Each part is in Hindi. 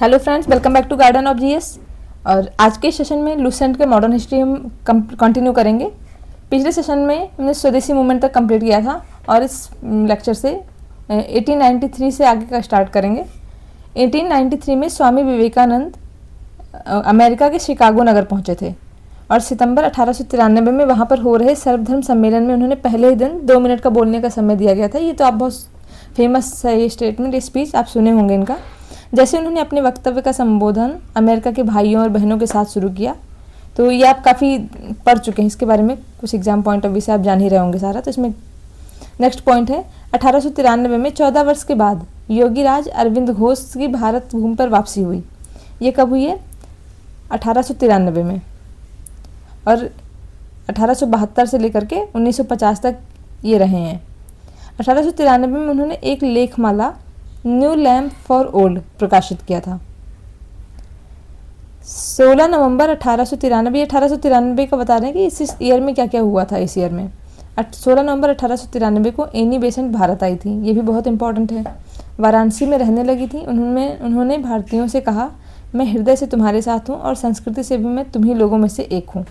Hello friends, welcome back to garden of GS. और आज के सेशन में लुसेंट के मॉडर्न हिस्ट्री हम कंटिन्यू करेंगे। पिछले सेशन में हमने स्वदेशी मूवमेंट तक कंप्लीट किया था और इस लेक्चर से 1893 से आगे का स्टार्ट करेंगे। 1893 में स्वामी विवेकानंद अमेरिका के शिकागो नगर पहुंचे थे और सितंबर 1893 में वहाँ पर हो रहे सर्वधर्म सम्मेलन में उन्होंने पहले ही दिन 2 मिनट का बोलने का समय दिया गया था। ये तो आप बहुत फेमस है, ये स्टेटमेंट, ये स्पीच आप सुने होंगे इनका। जैसे उन्होंने अपने वक्तव्य का संबोधन अमेरिका के भाइयों और बहनों के साथ शुरू किया, तो ये आप काफ़ी पढ़ चुके हैं इसके बारे में, कुछ एग्जाम पॉइंट ऑफ व्यू से आप जान ही रहे होंगे सारा। तो इसमें नेक्स्ट पॉइंट है 1893 में 14 वर्ष के बाद योगीराज अरविंद घोष की भारत भूमि पर वापसी हुई। ये कब हुई है? 1893 में। और 1872 से लेकर के 1950 तक ये रहे हैं। 1893 में उन्होंने एक लेखमाला न्यू लैम्प फॉर ओल्ड प्रकाशित किया था। 16 नवंबर 1893 का बता रहे हैं कि इस ईयर में क्या क्या हुआ था। इस ईयर में 16 नवंबर 1893 को एनी बेसेंट भारत आई थी। ये भी बहुत इंपॉर्टेंट है। वाराणसी में रहने लगी थी। उन्होंने भारतीयों से कहा, मैं हृदय से तुम्हारे साथ हूँ और संस्कृति से भी मैं तुम्ही लोगों में से एक हूँ।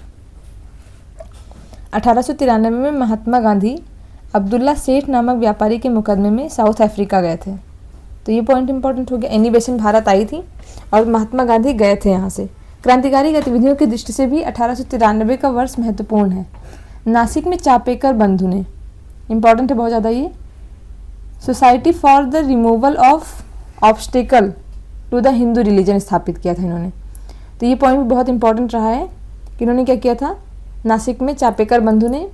1893 में महात्मा गांधी अब्दुल्ला सेठ नामक व्यापारी के मुकदमे में साउथ अफ्रीका गए थे। तो ये पॉइंट इंपॉर्टेंट हो गया। एनी बेसेंट भारत आई थी और महात्मा गांधी गए थे यहाँ से। क्रांतिकारी गतिविधियों की दृष्टि से भी 1893 का वर्ष महत्वपूर्ण है। नासिक में चापेकर बंधु ने, इंपॉर्टेंट है बहुत ज़्यादा ये, society for the removal of obstacle to the Hindu religion स्थापित किया था इन्होंने। तो ये पॉइंट भी बहुत इंपॉर्टेंट रहा है कि इन्होंने क्या किया था। नासिक में चापेकर बंधु ने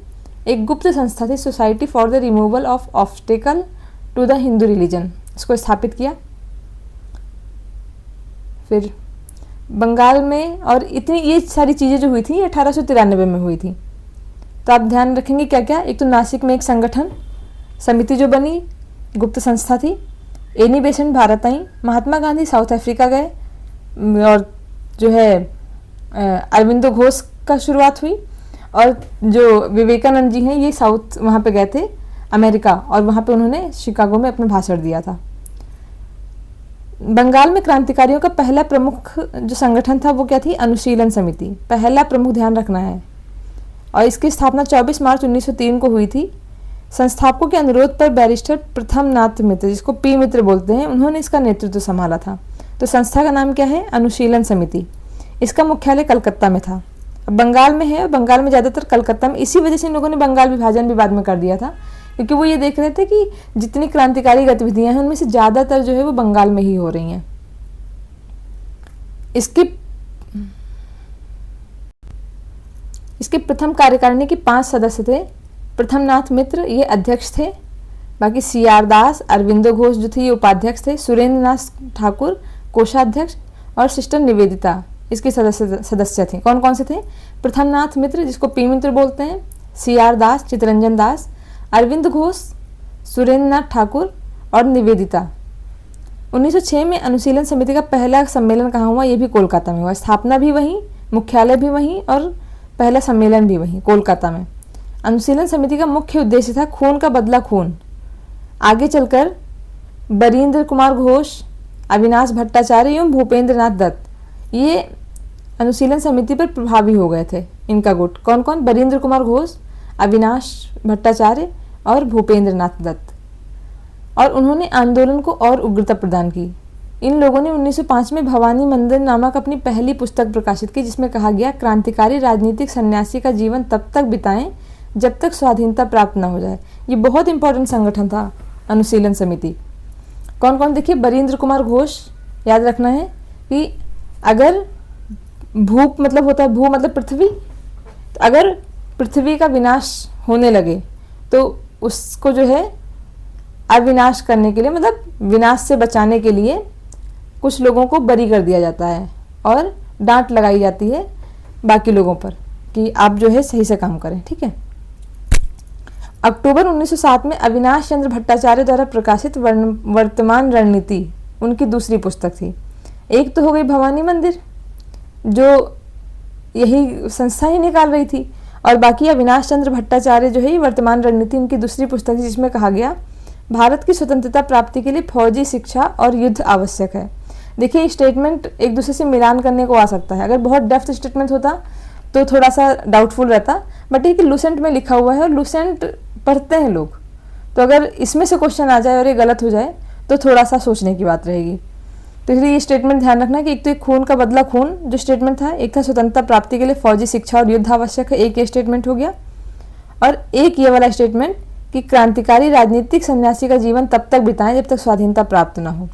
एक गुप्त संस्था थी, society for the removal of obstacle to the Hindu religion, इसको स्थापित किया। फिर बंगाल में, और इतनी ये सारी चीज़ें जो हुई थी 1893 में हुई थी। तो आप ध्यान रखेंगे क्या क्या। एक तो नासिक में एक संगठन समिति जो बनी, गुप्त संस्था थी। एनी बेसेंट भारत आई। महात्मा गांधी साउथ अफ्रीका गए और जो है अरविंदो घोष का शुरुआत हुई। और जो विवेकानंद जी हैं ये साउथ वहाँ पे गए थे अमेरिका, और वहाँ पे उन्होंने शिकागो में अपना भाषण दिया था। बंगाल में क्रांतिकारियों का पहला प्रमुख जो संगठन था वो क्या थी? अनुशीलन समिति। पहला प्रमुख ध्यान रखना है। और इसकी स्थापना 24 मार्च 1903 को हुई थी। संस्थापकों के अनुरोध पर बैरिस्टर प्रथम नाथ मित्र, जिसको पी मित्र बोलते हैं, उन्होंने इसका नेतृत्व संभाला था। तो संस्था का नाम क्या है? अनुशीलन समिति। इसका मुख्यालय कलकत्ता में था। अब बंगाल में है, बंगाल में ज़्यादातर कलकत्ता में। इसी वजह से इन लोगों ने बंगाल विभाजन भी बाद में कर दिया था, क्योंकि वो ये देख रहे थे कि जितनी क्रांतिकारी गतिविधियां हैं उनमें से ज़्यादातर जो है वो बंगाल में ही हो रही हैं। इसके प्रथम कार्यकारिणी के 5 सदस्य थे। प्रथम नाथ मित्र ये अध्यक्ष थे। बाकी CR दास, अरविंदो घोष जो थे ये उपाध्यक्ष थे। सुरेंद्र नाथ ठाकुर कोषाध्यक्ष और सिस्टर निवेदिता इसके सदस्य थे। कौन कौन से थे? प्रथम नाथ मित्र, जिसको पी मित्र बोलते हैं, CR दास, चितरंजन दास, अरविंद घोष, सुरेंद्र नाथ ठाकुर और निवेदिता। 1906 में अनुशीलन समिति का पहला सम्मेलन कहाँ हुआ? ये भी कोलकाता में हुआ। स्थापना भी वहीं, मुख्यालय भी वहीं और पहला सम्मेलन भी वहीं, कोलकाता में। अनुशीलन समिति का मुख्य उद्देश्य था खून का बदला खून। आगे चलकर बरींद्र कुमार घोष, अविनाश भट्टाचार्य एवं भूपेंद्र नाथ दत्त ये अनुशीलन समिति पर प्रभावी हो गए थे। इनका गुट कौन कौन? बरींद्र कुमार घोष, अविनाश भट्टाचार्य और भूपेंद्र नाथ दत्त। और उन्होंने आंदोलन को और उग्रता प्रदान की। इन लोगों ने 1905 में भवानी मंदिर नामक अपनी पहली पुस्तक प्रकाशित की, जिसमें कहा गया, क्रांतिकारी राजनीतिक सन्यासी का जीवन तब तक बिताएं जब तक स्वाधीनता प्राप्त न हो जाए। ये बहुत इंपॉर्टेंट संगठन था अनुशीलन समिति। कौन कौन? देखिए, बरींद्र कुमार घोष, याद रखना है कि अगर भूप मतलब होता है, भू मतलब पृथ्वी, तो अगर पृथ्वी का विनाश होने लगे तो उसको जो है अविनाश करने के लिए, मतलब विनाश से बचाने के लिए कुछ लोगों को बरी कर दिया जाता है और डांट लगाई जाती है बाकी लोगों पर कि आप जो है सही से काम करें। ठीक है। अक्टूबर 1907 में अविनाश चंद्र भट्टाचार्य द्वारा प्रकाशित वर्तमान रणनीति उनकी दूसरी पुस्तक थी। एक तो हो गई भवानी मंदिर, जो यही संस्था ही निकाल रही थी, और बाकी अविनाश चंद्र भट्टाचार्य जो है ये वर्तमान रणनीति उनकी दूसरी पुस्तक है, जिसमें कहा गया भारत की स्वतंत्रता प्राप्ति के लिए फौजी शिक्षा और युद्ध आवश्यक है। देखिए स्टेटमेंट एक दूसरे से मिलान करने को आ सकता है, अगर बहुत डेप्थ स्टेटमेंट होता तो थोड़ा सा डाउटफुल रहता, बट ये कि लूसेंट में लिखा हुआ है और लूसेंट पढ़ते हैं लोग, तो अगर इसमें से क्वेश्चन आ जाए और ये गलत हो जाए तो थोड़ा सा सोचने की बात रहेगी। तो इसलिए ये स्टेटमेंट ध्यान रखना कि एक तो एक खून का बदला खून जो स्टेटमेंट था, एक था स्वतंत्रता प्राप्ति के लिए फौजी शिक्षा और युद्ध आवश्यक है, एक ये स्टेटमेंट हो गया, और एक ये वाला स्टेटमेंट कि क्रांतिकारी राजनीतिक सन्यासी का जीवन तब तक बिताएं जब तक स्वाधीनता प्राप्त ना हो,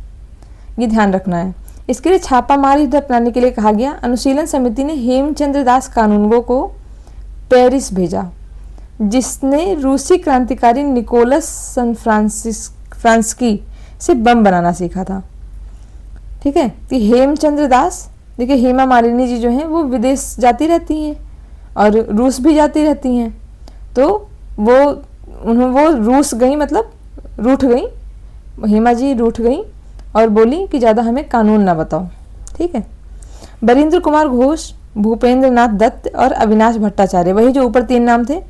ये ध्यान रखना है। इसके लिए छापामार युद्ध अपनाने के लिए कहा गया। अनुशीलन समिति ने हेमचंद्र दास कानूनगो को पेरिस भेजा, जिसने रूसी क्रांतिकारी निकोलस फ्रांस्की से बम बनाना सीखा था। ठीक है, कि हेमचंद्र दास, देखिए हेमा मालिनी जी जो हैं वो विदेश जाती रहती हैं और रूस भी जाती रहती हैं, तो वो रूस गई, मतलब रूठ गई, हेमा जी रूठ गई और बोली कि ज़्यादा हमें कानून ना बताओ। ठीक है, बरिंद्र कुमार घोष, भूपेंद्र नाथ दत्त और अविनाश भट्टाचार्य, वही जो ऊपर 3 नाम थे,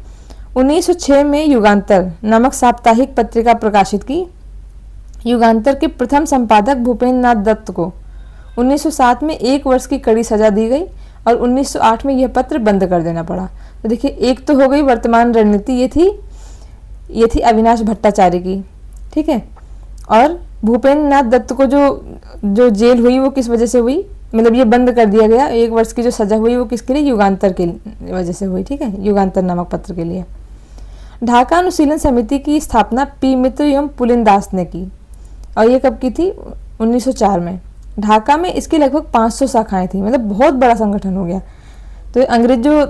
1906 में युगांतर नामक साप्ताहिक पत्रिका प्रकाशित की। युगांतर के प्रथम संपादक भूपेंद्र नाथ दत्त को 1907 में 1 वर्ष की कड़ी सजा दी गई और 1908 में यह पत्र बंद कर देना पड़ा। तो देखिए एक तो हो गई वर्तमान रणनीति, ये थी अविनाश भट्टाचार्य की। ठीक है, और भूपेंद्र नाथ दत्त को जो जेल हुई वो किस वजह से हुई, मतलब ये बंद कर दिया गया, 1 वर्ष की जो सजा हुई वो किसके लिए, युगांतर के वजह से हुई। ठीक है, युगांतर नामक पत्र के लिए। ढाका अनुशीलन समिति की स्थापना पी मित्र एवं पुलिन दास ने की, और ये कब की थी, 1904 में। ढाका में इसकी लगभग 500 शाखाएं थी, मतलब बहुत बड़ा संगठन हो गया। तो अंग्रेज जो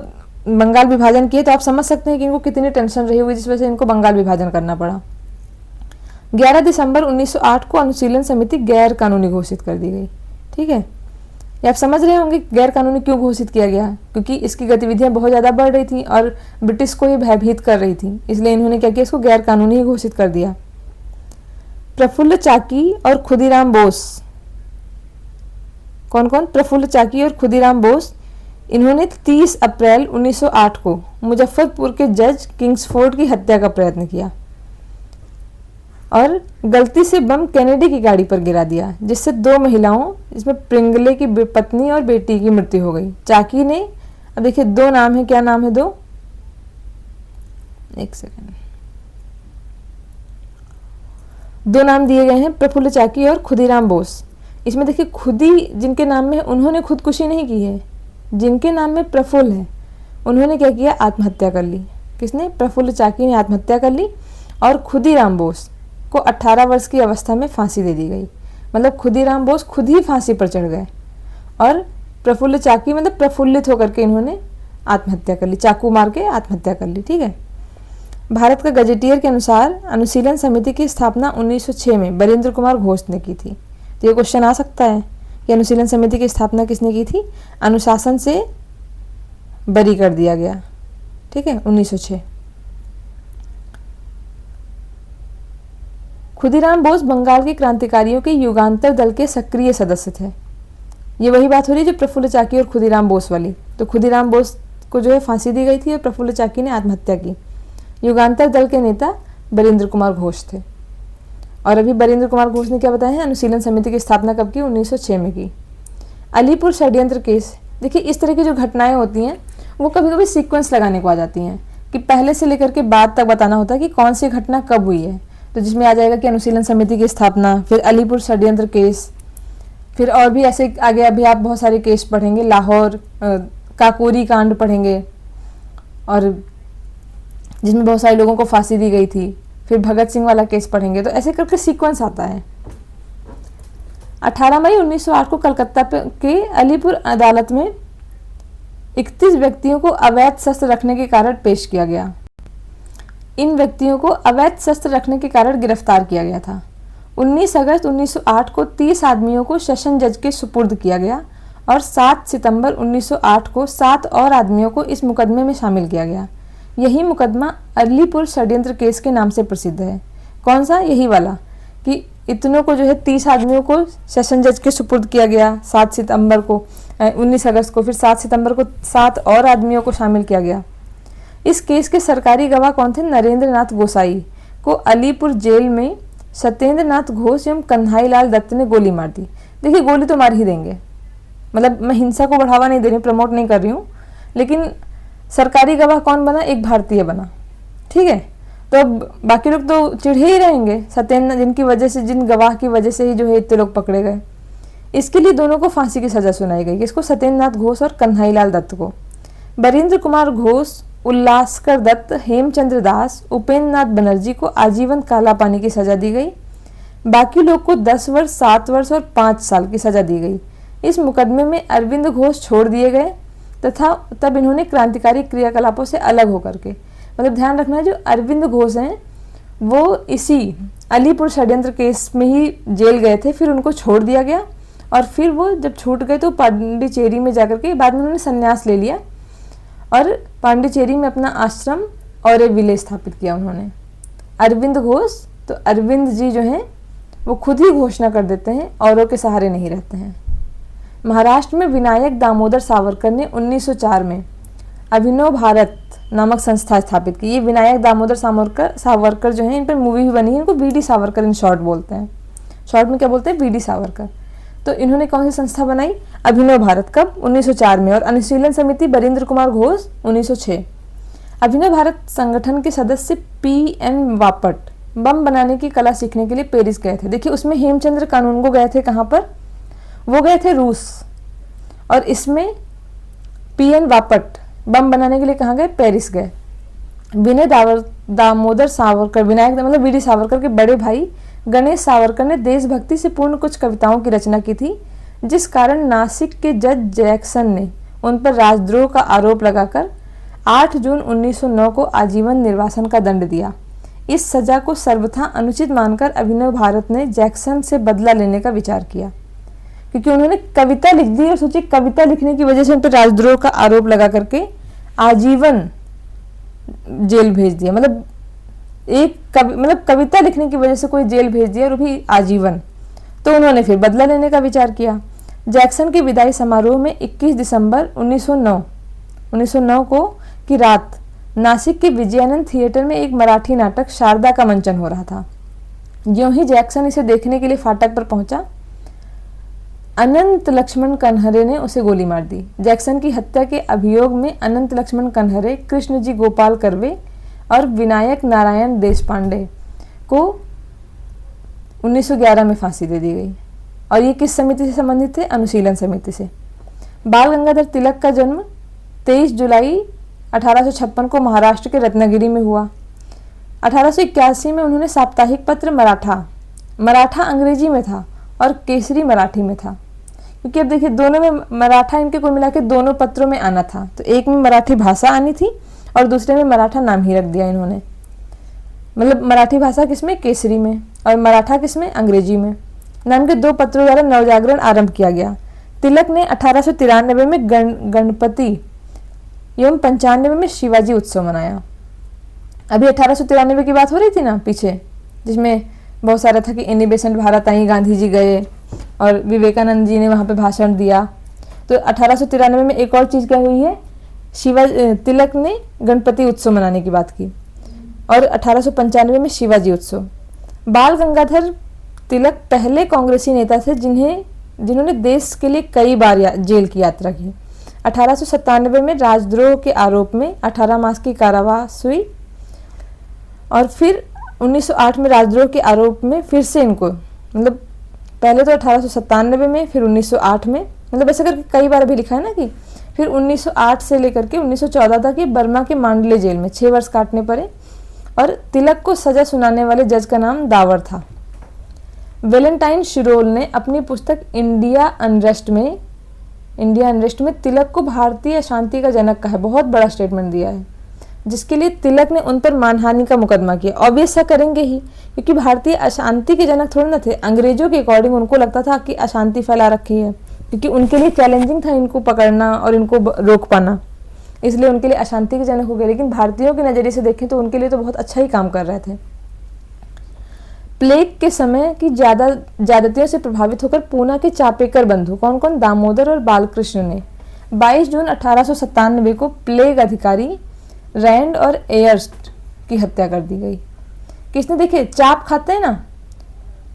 बंगाल विभाजन किए, तो आप समझ सकते हैं कि इनको कितनी टेंशन रही होगी जिस वजह से इनको बंगाल विभाजन करना पड़ा। 11 दिसंबर 1908 को अनुशीलन समिति गैर कानूनी घोषित कर दी गई। ठीक है, ये आप समझ रहे होंगे गैर कानूनी क्यों घोषित किया गया, क्योंकि इसकी गतिविधियां बहुत ज़्यादा बढ़ रही थी और ब्रिटिश को ये भयभीत कर रही थी, इसलिए इन्होंने क्या किया, इसको गैर कानूनी ही घोषित कर दिया। प्रफुल्ल चाकी और खुदीराम बोस, कौन कौन, प्रफुल्ल चाकी और खुदीराम बोस, इन्होंने 30 अप्रैल 1908 को मुजफ्फरपुर के जज किंग्सफोर्ड की हत्या का प्रयत्न किया और गलती से बम कैनेडी की गाड़ी पर गिरा दिया, जिससे 2 महिलाओं, इसमें प्रिंगले की पत्नी और बेटी की मृत्यु हो गई। चाकी ने, अब देखिए 2 नाम है, क्या नाम है 2, एक सेकंड, 2 नाम दिए गए हैं, प्रफुल्ल चाकी और खुदीराम बोस। इसमें देखिए खुदी जिनके नाम में है उन्होंने खुदकुशी नहीं की है, जिनके नाम में प्रफुल्ल है उन्होंने क्या किया, आत्महत्या कर ली। किसने, प्रफुल्ल चाकी ने आत्महत्या कर ली और खुदीराम बोस को 18 वर्ष की अवस्था में फांसी दे दी गई। मतलब खुदीराम बोस खुद ही फांसी पर चढ़ गए और प्रफुल्ल चाकी मतलब प्रफुल्लित होकर के इन्होंने आत्महत्या कर ली, चाकू मार के आत्महत्या कर ली। ठीक है, भारत का गजेटियर के अनुसार अनुशीलन समिति की स्थापना 1906 में बरिंद्र कुमार घोष ने की थी। तो ये क्वेश्चन आ सकता है कि अनुशीलन समिति की स्थापना किसने की थी, अनुशासन से बरी कर दिया गया। ठीक है, 1906। खुदीराम बोस बंगाल के क्रांतिकारियों के युगांतर दल के सक्रिय सदस्य थे। ये वही बात हो रही है जो प्रफुल्ल चाकी और खुदीराम बोस वाली। तो खुदीराम बोस को जो है फांसी दी गई थी और प्रफुल्ल चाकी ने आत्महत्या की। युगांतर दल के नेता बरिंद्र कुमार घोष थे। और अभी बरिंद्र कुमार घोष ने क्या बताया है, अनुशीलन समिति की स्थापना कब की, 1906 में की। अलीपुर षड्यंत्र केस, देखिए इस तरह की जो घटनाएं होती हैं वो कभी कभी सीक्वेंस लगाने को आ जाती हैं कि पहले से लेकर के बाद तक बताना होता है कि कौन सी घटना कब हुई है। तो जिसमें आ जाएगा कि अनुशीलन समिति की स्थापना, फिर अलीपुर षड्यंत्र केस, फिर और भी ऐसे आगे अभी आप बहुत सारे केस पढ़ेंगे, लाहौर काकोरी कांड पढ़ेंगे और जिसमें बहुत सारे लोगों को फांसी दी गई थी, फिर भगत सिंह वाला केस पढ़ेंगे। तो ऐसे करके सीक्वेंस आता है। 18 मई 1908 को कलकत्ता के अलीपुर अदालत में 31 व्यक्तियों को अवैध शस्त्र रखने के कारण पेश किया गया। इन व्यक्तियों को अवैध शस्त्र रखने के कारण गिरफ्तार किया गया था। 19 अगस्त 1908 को 30 आदमियों को सेशन जज के सुपुर्द किया गया और 7 सितंबर 1908 को 7 और आदमियों को इस मुकदमे में शामिल किया गया। यही मुकदमा अलीपुर षड्यंत्र केस के नाम से प्रसिद्ध है। कौन सा, यही वाला कि इतनों को जो है 30 आदमियों को सेशन जज के सुपुर्द किया गया 7 सितंबर को, 19 अगस्त को, फिर 7 सितंबर को 7 और आदमियों को शामिल किया गया। इस केस के सरकारी गवाह कौन थे, नरेंद्र नाथ गोसाई को अलीपुर जेल में सत्येंद्र नाथ घोष एवं कन्हाई लाल दत्त ने गोली मार दी। देखिए गोली तो मार ही देंगे, मतलब मैं हिंसा को बढ़ावा नहीं दे रही हूँ, प्रमोट नहीं कर रही हूँ, लेकिन सरकारी गवाह कौन बना? एक भारतीय बना, ठीक है। तो अब बाकी लोग तो चिढ़े ही रहेंगे, सत्येंद्र जिनकी वजह से, जिन गवाह की वजह से ही जो है इतने लोग पकड़े गए। इसके लिए दोनों को फांसी की सजा सुनाई गई, किसको? सत्येंद्र नाथ घोष और कन्हैयालाल दत्त को। बरिंद्र कुमार घोष, उल्लासकर दत्त, हेमचंद्र दास, उपेंद्र नाथ बनर्जी को आजीवन काला पानी की सजा दी गई। बाकी लोग को 10 वर्ष, 7 वर्ष और 5 साल की सजा दी गई। इस मुकदमे में अरविंद घोष छोड़ दिए गए तथा तब इन्होंने क्रांतिकारी क्रियाकलापों से अलग होकर के, मतलब ध्यान रखना है, जो अरविंद घोष हैं वो इसी अलीपुर षड्यंत्र केस में ही जेल गए थे, फिर उनको छोड़ दिया गया और फिर वो जब छूट गए तो पांडिचेरी में जाकर के बाद में उन्होंने संन्यास ले लिया और पांडिचेरी में अपना आश्रम और एक विलेज स्थापित किया उन्होंने। अरविंद घोष, तो अरविंद जी जो हैं वो खुद ही घोषणा कर देते हैं, औरों के सहारे नहीं रहते हैं। महाराष्ट्र में विनायक दामोदर सावरकर ने 1904 में अभिनव भारत नामक संस्था स्थापित की। ये विनायक दामोदर सावरकर जो है, इन पर मूवी भी बनी है, इनको वीडी सावरकर इन शॉर्ट बोलते हैं, शॉर्ट में क्या बोलते हैं? वीडी सावरकर। तो इन्होंने कौन सी संस्था बनाई? अभिनव भारत। कब? 1904 में। और अनुशीलन समिति बरिंद्र कुमार घोष 1906। अभिनव भारत संगठन के सदस्य P.N. वापट बम बनाने की कला सीखने के लिए पेरिस गए थे। देखिए उसमें हेमचंद्र कानूनगो गए थे, कहाँ पर? वो गए थे रूस, और इसमें P.N. वापट बम बनाने के लिए कहाँ गए? पेरिस गए। दामोदर सावरकर, विनायक मतलब वीडी सावरकर के बड़े भाई गणेश सावरकर ने देशभक्ति से पूर्ण कुछ कविताओं की रचना की थी, जिस कारण नासिक के जज जैक्सन ने उन पर राजद्रोह का आरोप लगाकर 8 जून 1909 को आजीवन निर्वासन का दंड दिया। इस सजा को सर्वथा अनुचित मानकर अभिनव भारत ने जैक्सन से बदला लेने का विचार किया, क्योंकि उन्होंने कविता लिख दी और सोचिए कविता लिखने की वजह से उन पर राजद्रोह का आरोप लगा करके आजीवन जेल भेज दिया। मतलब कविता लिखने की वजह से कोई जेल भेज दिया और भी आजीवन। तो उन्होंने फिर बदला लेने का विचार किया। जैक्सन के विदाई समारोह में 21 दिसंबर 1909 को की रात नासिक के विजयानंद थिएटर में एक मराठी नाटक शारदा का मंचन हो रहा था। ज्यों ही जैक्सन इसे देखने के लिए फाटक पर पहुंचा, अनंत लक्ष्मण कन्हरे ने उसे गोली मार दी। जैक्सन की हत्या के अभियोग में अनंत लक्ष्मण कन्हरे, कृष्णजी गोपाल कर्वे और विनायक नारायण देशपांडे को 1911 में फांसी दे दी गई। और ये किस समिति से संबंधित थे? अनुशीलन समिति से। बाल गंगाधर तिलक का जन्म 23 जुलाई 1856 को महाराष्ट्र के रत्नागिरी में हुआ। 1881 में उन्होंने साप्ताहिक पत्र मराठा अंग्रेजी में था और केसरी मराठी में था, क्योंकि अब देखिए दोनों में मराठा, इनके कुल मिला के दोनों पत्रों में आना था। तो एक में मराठी भाषा आनी थी और दूसरे में मराठा नाम ही रख दिया इन्होंने। मतलब मराठी भाषा किसमें? केसरी में, और मराठा किसमें? अंग्रेजी में। नाम के 2 पत्रों द्वारा नवजागरण आरंभ किया गया। तिलक ने 1893 में गणपति एवं 95 में शिवाजी उत्सव मनाया। अभी 1893 की बात हो रही थी ना पीछे, जिसमें बहुत सारा था कि एनी बेसेंट भारत आई, गांधी जी गए और विवेकानंद जी ने वहाँ पे भाषण दिया। तो 1893 में एक और चीज़ क्या हुई है? तिलक ने गणपति उत्सव मनाने की बात की, और 1895 में शिवाजी उत्सव। बाल गंगाधर तिलक पहले कांग्रेसी नेता थे जिन्होंने देश के लिए कई बार जेल की यात्रा की। 1897 में राजद्रोह के आरोप में 18 मास की कारावास हुई, और फिर 1908 में राजद्रोह के आरोप में फिर से इनको, मतलब पहले तो 1897 में, फिर 1908 में, मतलब ऐसे करके कई बार अभी लिखा है ना कि फिर 1908 से लेकर के 1914 तक ये बर्मा के मांडले जेल में 6 वर्ष काटने पड़े। और तिलक को सजा सुनाने वाले जज का नाम दावर था। वेलेंटाइन शिरोल ने अपनी पुस्तक इंडिया अनरेस्ट में तिलक को भारतीय अशांति का जनक कहा है। बहुत बड़ा स्टेटमेंट दिया है, जिसके लिए तिलक ने उन पर मानहानि का मुकदमा किया। ऑब्वियस सा करेंगे ही, क्योंकि भारतीय अशांति के जनक थोड़े ना थे। अंग्रेजों के अकॉर्डिंग उनको लगता था कि अशांति फैला रखी है, क्योंकि उनके लिए चैलेंजिंग था इनको पकड़ना और इनको रोक पाना, इसलिए उनके लिए अशांति के जनक हो गए। लेकिन भारतीयों के नज़रिए से देखें तो उनके लिए तो बहुत अच्छा ही काम कर रहे थे। प्लेग के समय की ज्यादतियों से प्रभावित होकर पूना के चापेकर बंधु कौन कौन? दामोदर और बालकृष्ण ने 22 जून 1897 को प्लेग अधिकारी रैंड और एयर्स्ट की हत्या कर दी गई। किसने? देखिए चाप खाते हैं ना,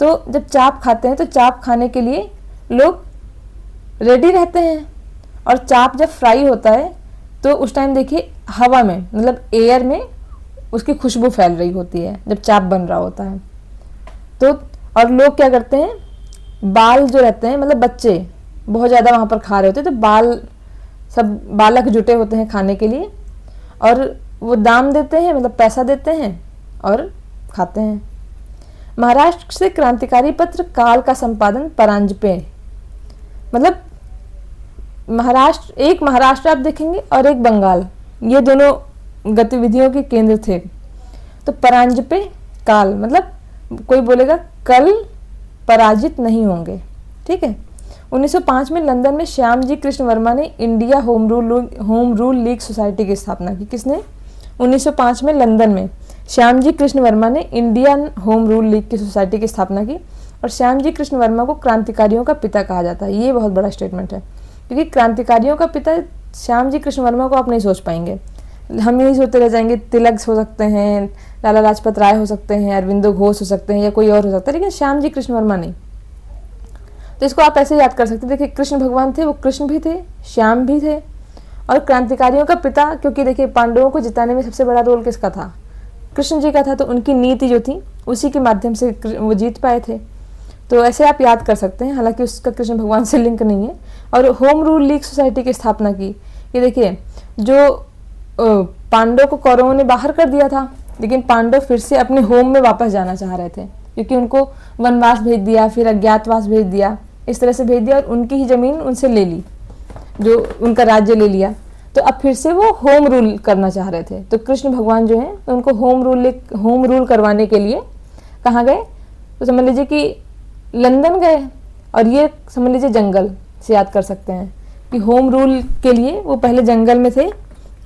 तो जब चाप खाते हैं तो चाप खाने के लिए लोग रेडी रहते हैं। और चाप जब फ्राई होता है तो उस टाइम देखिए हवा में, मतलब एयर में उसकी खुशबू फैल रही होती है जब चाप बन रहा होता है। तो और लोग क्या करते हैं, बाल जो रहते हैं, मतलब बच्चे बहुत ज़्यादा वहाँ पर खा रहे होते हैं, तो बाल सब बालक जुटे होते हैं खाने के लिए, और वो दाम देते हैं, मतलब पैसा देते हैं और खाते हैं। महाराष्ट्र से क्रांतिकारी पत्र काल का संपादन परांजपे, मतलब एक महाराष्ट्र आप देखेंगे और एक बंगाल, ये दोनों गतिविधियों के केंद्र थे। तो परांजपे काल मतलब कोई बोलेगा कल पराजित नहीं होंगे, ठीक है। 1905 में लंदन में श्यामजी कृष्ण वर्मा ने India home rule league society की स्थापना की। किसने? 1905 में लंदन में श्यामजी कृष्ण वर्मा ने इंडियन होम रूल लीग की सोसाइटी की स्थापना की। और श्यामजी कृष्ण वर्मा को क्रांतिकारियों का पिता कहा जाता है। ये बहुत बड़ा स्टेटमेंट है, क्योंकि क्रांतिकारियों का पिता श्यामजी कृष्ण वर्मा को आप नहीं सोच पाएंगे। हम यही सोचते रह जाएंगे, तिलक हो सकते हैं, लाला लाजपत राय हो सकते हैं, अरविंदो घोष हो सकते हैं, या कोई और हो सकता है, लेकिन श्यामजी कृष्ण वर्मा नहीं। तो इसको आप ऐसे याद कर सकते हैं। देखिए कृष्ण भगवान थे, वो कृष्ण भी थे, श्याम भी थे, और क्रांतिकारियों का पिता, क्योंकि देखिए पांडवों को जिताने में सबसे बड़ा रोल किसका था? कृष्ण जी का था। तो उनकी नीति जो थी उसी के माध्यम से वो जीत पाए थे। तो ऐसे आप याद कर सकते हैं, हालांकि उसका कृष्ण भगवान से लिंक नहीं है। और होम रूल लीग सोसाइटी की स्थापना की। ये देखिए जो पांडवों को कौरवों ने बाहर कर दिया था, लेकिन पांडव फिर से अपने होम में वापस जाना चाह रहे थे, क्योंकि उनको वनवास भेज दिया, फिर अज्ञातवास भेज दिया, इस तरह से भेज दिया, और उनकी ही जमीन उनसे ले ली, जो उनका राज्य ले लिया। तो अब फिर से वो होम रूल करना चाह रहे थे। तो कृष्ण भगवान जो है उनको होम रूल करवाने के लिए कहाँ गए? तो समझ लीजिए कि लंदन गए। और ये समझ लीजिए जंगल से याद कर सकते हैं कि होम रूल के लिए वो पहले जंगल में थे,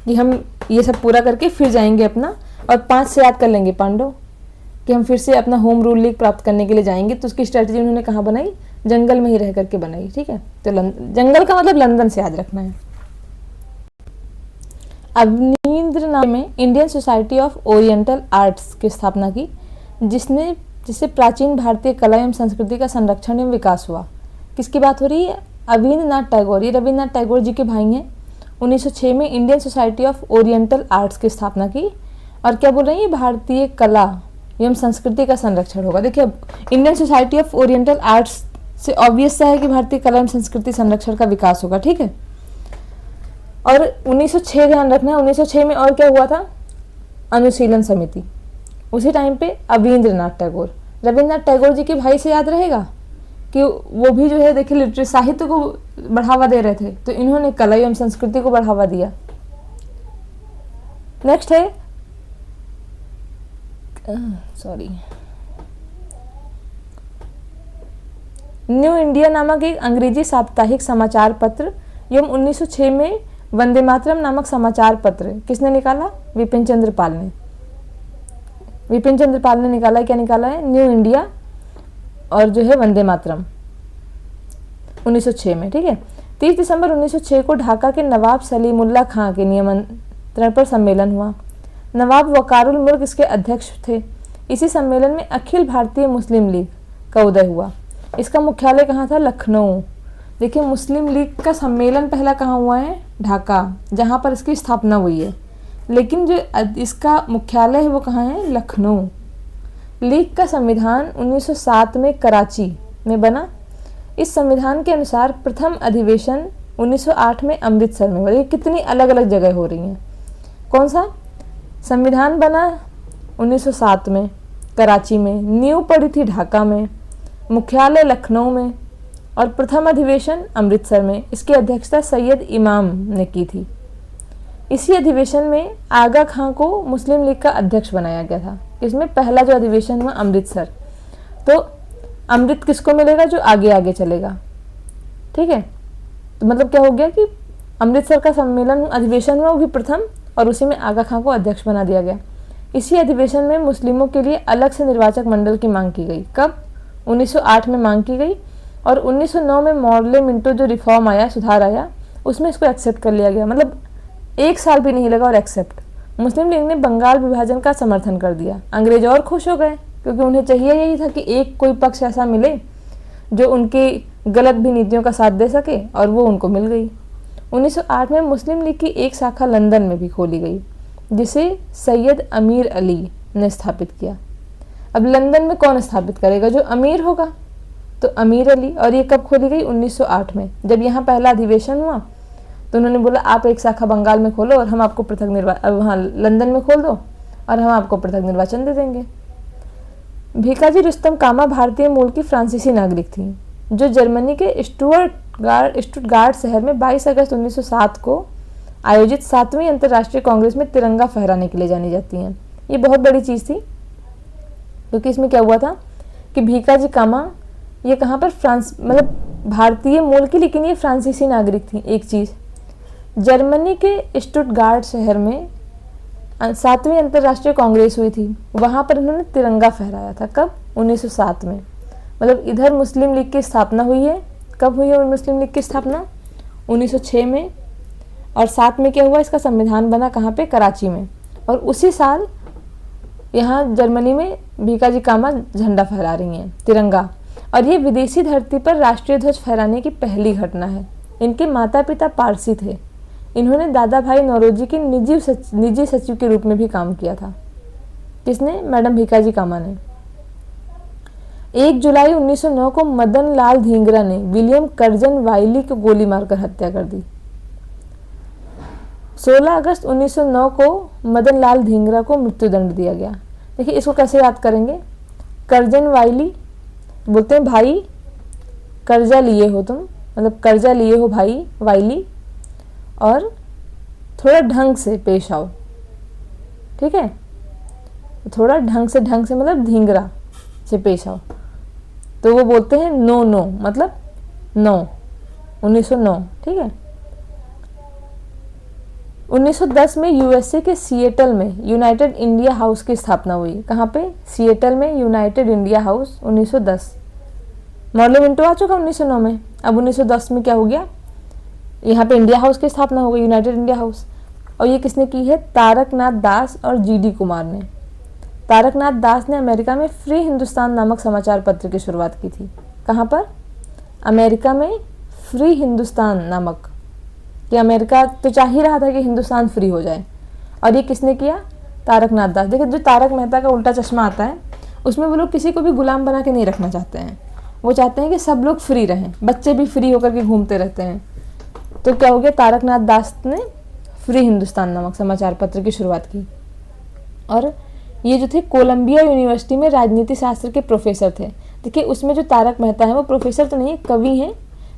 कि हम ये सब पूरा करके फिर जाएंगे अपना, और 5 से याद कर लेंगे पांडव कि हम फिर से अपना होम रूल लीग प्राप्त करने के लिए जाएंगे। तो उसकी स्ट्रेटजी उन्होंने कहाँ बनाई? जंगल में ही रह करके बनाई, ठीक है। तो जंगल का मतलब लंदन से याद रखना है। अवनींद्रनाथ में Indian society of oriental arts की स्थापना की, जिससे प्राचीन भारतीय कला एवं संस्कृति का संरक्षण एवं विकास हुआ। किसकी बात हो रही है? अविन्द्रनाथ टैगोर। ये रविन्द्रनाथ टैगोर जी के भाई हैं। 1906 में Indian society of oriental arts की स्थापना की। और क्या बोल रही है? भारतीय कला एवं संस्कृति का संरक्षण होगा। देखिए Indian society of oriental arts से ऑब्वियस सा है कि भारतीय कला एवं संस्कृति संरक्षण का विकास होगा, ठीक है। और 1906 ध्यान रखना है, 1906 में और क्या हुआ था? अनुशीलन समिति। उसी टाइम पे रविन्द्रनाथ टैगोर जी के भाई से याद रहेगा कि वो भी जो है देखिए लिटरेरी साहित्य को बढ़ावा दे रहे थे, तो इन्होंने कला एवं संस्कृति को बढ़ावा दिया। नेक्स्ट है न्यू इंडिया नामक एक अंग्रेजी साप्ताहिक समाचार पत्र एवं 1906 में वंदे मातरम नामक समाचार पत्र किसने निकाला? विपिन चंद्र पाल ने निकाला। क्या निकाला है? न्यू इंडिया और जो है वंदे मातरम 1906 में, ठीक है। 30 दिसंबर 1906 को ढाका के नवाब सलीमुल्लाह खां के निमंत्रण पर सम्मेलन हुआ। नवाब वकारुल मुल्क इसके अध्यक्ष थे। इसी सम्मेलन में अखिल भारतीय मुस्लिम लीग का उदय हुआ। इसका मुख्यालय कहाँ था? लखनऊ। देखिए मुस्लिम लीग का सम्मेलन पहला कहाँ हुआ है? ढाका, जहाँ पर इसकी स्थापना हुई है, लेकिन जो इसका मुख्यालय है वो कहाँ है? लखनऊ। लीग का संविधान 1907 में कराची में बना। इस संविधान के अनुसार प्रथम अधिवेशन 1908 में अमृतसर में हुआ। कितनी अलग अलग जगह हो रही हैं। कौन सा संविधान बना? 1907 में कराची में, नींव पड़ी थी ढाका में, मुख्यालय लखनऊ में, और प्रथम अधिवेशन अमृतसर में। इसकी अध्यक्षता सैयद इमाम ने की थी। इसी अधिवेशन में आगा खां को मुस्लिम लीग का अध्यक्ष बनाया गया था। इसमें पहला जो अधिवेशन हुआ अमृतसर। तो अमृत किसको मिलेगा? जो आगे आगे चलेगा, ठीक है। तो मतलब क्या हो गया कि अमृतसर का सम्मेलन अधिवेशन हुआ, वो भी प्रथम, और उसी में आगा खां को अध्यक्ष बना दिया गया। इसी अधिवेशन में मुस्लिमों के लिए अलग से निर्वाचक मंडल की मांग की गई। कब? 1908 में मांग की गई, और 1909 में मॉडले मिंटो जो रिफॉर्म आया, सुधार आया, उसमें इसको एक्सेप्ट कर लिया गया। मतलब 1 साल भी नहीं लगा और एक्सेप्ट। मुस्लिम लीग ने बंगाल विभाजन का समर्थन कर दिया। अंग्रेज और खुश हो गए, क्योंकि उन्हें चाहिए यही था कि एक कोई पक्ष ऐसा मिले जो उनकी गलत भी नीतियों का साथ दे सके, और वो उनको मिल गई। 1908 में मुस्लिम लीग की एक शाखा लंदन में भी खोली गई, जिसे सैयद अमीर अली ने स्थापित किया। अब लंदन में कौन स्थापित करेगा? जो अमीर होगा, तो अमीर अली। और ये कब खोली गई? 1908 में, जब यहाँ पहला अधिवेशन हुआ तो उन्होंने बोला आप एक शाखा बंगाल में खोलो और हम आपको पृथक निर्वाचन, वहाँ लंदन में खोल दो और हम आपको पृथक निर्वाचन दे देंगे। भीकाजी रुस्तम कामा भारतीय मूल की फ्रांसीसी नागरिक थी, जो जर्मनी के स्टुटगार्ट शहर में 22 अगस्त 1907 को आयोजित 7वीं अंतर्राष्ट्रीय कांग्रेस में तिरंगा फहराने के लिए जानी जाती हैं। ये बहुत बड़ी चीज़ थी, क्योंकि इसमें क्या हुआ था कि भीकाजी कामा ये कहाँ पर फ्रांस, मतलब भारतीय मूल की, लेकिन ये फ्रांसीसी नागरिक थी। एक चीज़, जर्मनी के स्टुटगार्ट शहर में 7वीं अंतर्राष्ट्रीय कांग्रेस हुई थी, वहाँ पर उन्होंने तिरंगा फहराया था। कब? 1907 में। मतलब इधर मुस्लिम लीग की स्थापना हुई है। कब हुई है मुस्लिम लीग की स्थापना? 1906 में। और साथ में क्या हुआ? इसका संविधान बना कहाँ पे? कराची में। और उसी साल यहाँ जर्मनी में भीकाजी कामा झंडा फहरा रही हैं, तिरंगा। और ये विदेशी धरती पर राष्ट्रीय ध्वज फहराने की पहली घटना है। इनके माता पिता पारसी थे। इन्होंने दादा भाई नौरोजी की निजी सचिव के रूप में भी काम किया था। किसने? मैडम भीकाजी कामा ने। 1 जुलाई 1909 को मदन लाल धींगरा ने विलियम कर्जन वाइली को गोली मारकर हत्या कर दी। 16 अगस्त 1909 को मदन लाल धींगरा को मृत्युदंड दिया गया। देखिए इसको कैसे याद करेंगे? कर्जन वाइली बोलते हैं भाई कर्जा लिए हो तुम, मतलब कर्जा लिए हो भाई वाइली, और थोड़ा ढंग से पेश आओ। ठीक है, थोड़ा ढंग से मतलब धींगरा से पेश आओ। तो वो बोलते हैं नो नो, मतलब 1909। ठीक है। 1910 में यूएसए के सिएटल में यूनाइटेड इंडिया हाउस की स्थापना हुई। कहाँ पे? सिएटल में United India House 1910। Morley Minto आ चुका 1909 में। अब 1910 में क्या हो गया? यहाँ पे इंडिया हाउस की स्थापना हो गई, यूनाइटेड इंडिया हाउस। और ये किसने की है? तारकनाथ दास और जीडी कुमार ने। तारकनाथ दास ने अमेरिका में फ्री हिंदुस्तान नामक समाचार पत्र की शुरुआत की थी। कहाँ पर? अमेरिका में फ्री हिंदुस्तान नामक, कि अमेरिका तो चाह ही रहा था कि हिंदुस्तान फ्री हो जाए। और ये किसने किया? तारकनाथ दास। देखिए जो तारक मेहता का उल्टा चश्मा आता है, उसमें वो लोग किसी को भी गुलाम बना के नहीं रखना चाहते हैं। वो चाहते हैं कि सब लोग फ्री रहें, बच्चे भी फ्री होकर के घूमते रहते हैं। तो क्या हो गया? तारकनाथ दास ने फ्री हिंदुस्तान नामक समाचार पत्र की शुरुआत की। और ये जो थे कोलंबिया यूनिवर्सिटी में राजनीति शास्त्र के प्रोफेसर थे। देखिए उसमें जो तारक मेहता है वो प्रोफेसर तो नहीं है, कवि हैं।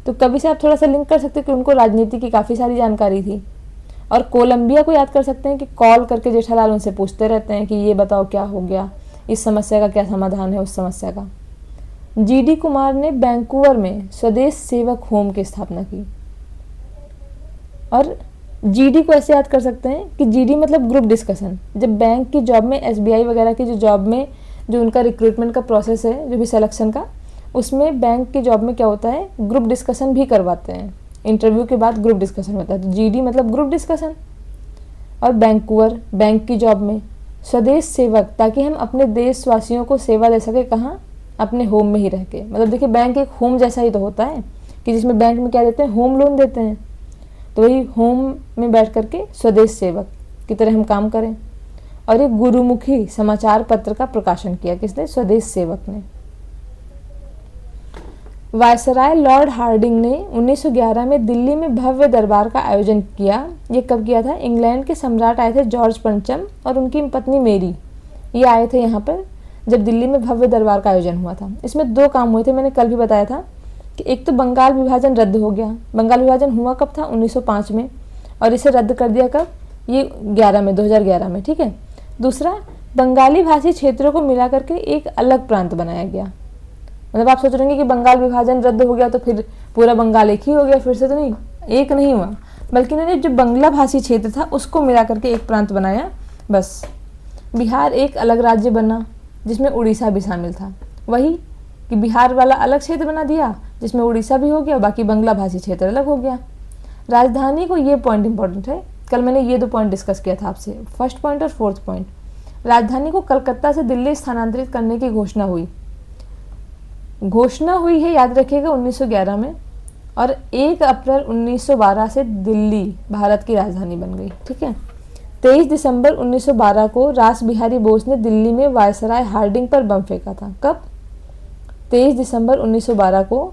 तो कवि से आप थोड़ा सा लिंक कर सकते हैं कि उनको राजनीति की काफ़ी सारी जानकारी थी। और कोलंबिया को याद कर सकते हैं कि कॉल करके जेठालाल उनसे पूछते रहते हैं कि ये बताओ क्या हो गया, इस समस्या का क्या समाधान है, उस समस्या का। जीडी कुमार ने वैंकूवर में स्वदेश सेवक होम की स्थापना की। और जीडी को ऐसे याद कर सकते हैं कि जीडी मतलब ग्रुप डिस्कशन। जब बैंक की जॉब में, एसबीआई वगैरह की जो जॉब में जो उनका रिक्रूटमेंट का प्रोसेस है, जो भी सिलेक्शन का, उसमें बैंक की जॉब में क्या होता है? ग्रुप डिस्कशन भी करवाते हैं। इंटरव्यू के बाद ग्रुप डिस्कशन होता है। तो जीडी मतलब ग्रुप डिस्कशन। और वैंकूवर बैंक की जॉब में स्वदेश सेवक, ताकि हम अपने देशवासियों को सेवा दे सके। कहाँ? अपने होम में ही रह के। मतलब देखिए बैंक एक होम जैसा ही तो होता है, कि जिसमें बैंक में क्या देते हैं? होम लोन देते हैं। तो वही होम में बैठ करके स्वदेश सेवक की तरह हम काम करें। और एक गुरुमुखी समाचार पत्र का प्रकाशन किया। किसने? स्वदेश सेवक ने। वायसराय लॉर्ड हार्डिंग ने 1911 में दिल्ली में भव्य दरबार का आयोजन किया। ये कब किया था? इंग्लैंड के सम्राट आए थे जॉर्ज पंचम और उनकी पत्नी मेरी, ये आए थे यहाँ पर जब दिल्ली में भव्य दरबार का आयोजन हुआ था। इसमें 2 काम हुए थे, मैंने कल भी बताया था कि एक तो बंगाल विभाजन रद्द हो गया। बंगाल विभाजन हुआ कब था? 1905 में। और इसे रद्द कर दिया कब? ये 2011 में। ठीक है। दूसरा, बंगाली भाषी क्षेत्रों को मिला करके एक अलग प्रांत बनाया गया। मतलब आप सोच रहे हैं कि बंगाल विभाजन रद्द हो गया तो फिर पूरा बंगाल एक ही हो गया, फिर से तो नहीं, एक नहीं हुआ, बल्कि उन्होंने जो बंगला भाषी क्षेत्र था उसको मिला करके एक प्रांत बनाया। बस बिहार एक अलग राज्य बना जिसमें उड़ीसा भी शामिल था। वही कि बिहार वाला अलग क्षेत्र बना दिया जिसमें उड़ीसा भी हो गया, बाकी बंगला भाषी क्षेत्र अलग हो गया। राजधानी को, ये पॉइंट इंपॉर्टेंट है, कल मैंने ये 2 पॉइंट डिस्कस किया था आपसे, फर्स्ट पॉइंट और फोर्थ पॉइंट। राजधानी को कलकत्ता से दिल्ली स्थानांतरित करने की घोषणा हुई। घोषणा हुई है, याद रखिएगा, 1911 में, और 1 अप्रैल 1912 से दिल्ली भारत की राजधानी बन गई। ठीक है। 23 दिसंबर 1912 को रास बिहारी बोस ने दिल्ली में वायसराय हार्डिंग पर बम फेंका था। कब? 23 दिसंबर 1912 को